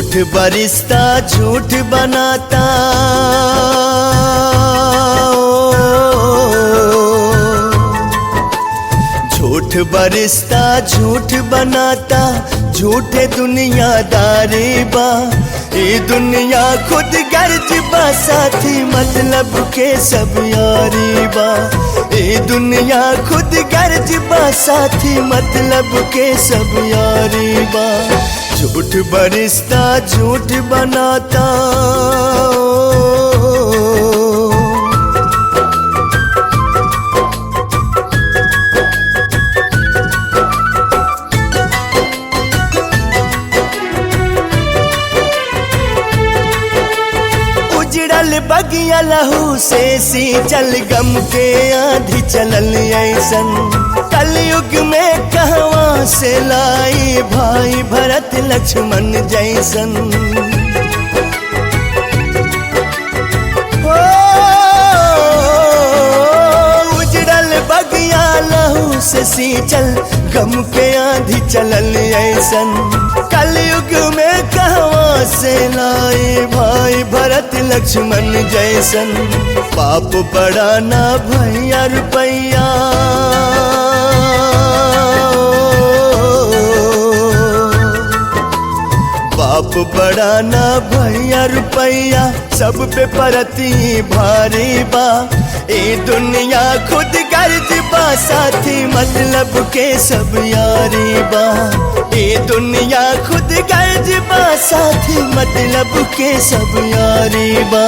झूठ बरिश्ता झूठ बनाता, झूठ बरिश्ता झूठ बनाता, झूठे दुनियादारी बा। ये दुनिया खुद गर्ज बा, साथी मतलब के सब यारी बा। ये दुनिया खुद गर्ज बा, साथी मतलब के सब यारी बा। झूठ बरिश्ता झूठ बनाता, उजड़ल बगिया लहू से सींचल गम के आंधी चलल ऐसन। कलयुग में कहवा से लाई भाई भरत लक्ष्मण जैसन। उजड़ल बगिया लहू से सींचल गम के आंधी चलल ऐसन। कलयुग में कहवा से लाई भाई भरत लक्ष्मण जैसन। पाप बड़ा ना भैया रुपैया, बाप बड़ा ना भैया रुपैया, सब पे परती भारी बा। ए दुनिया खुद गर्ज बा, साथी मतलब के सब यारी बा। ए दुनिया खुद गर्ज बा, साथी मतलब के सब यारी बा।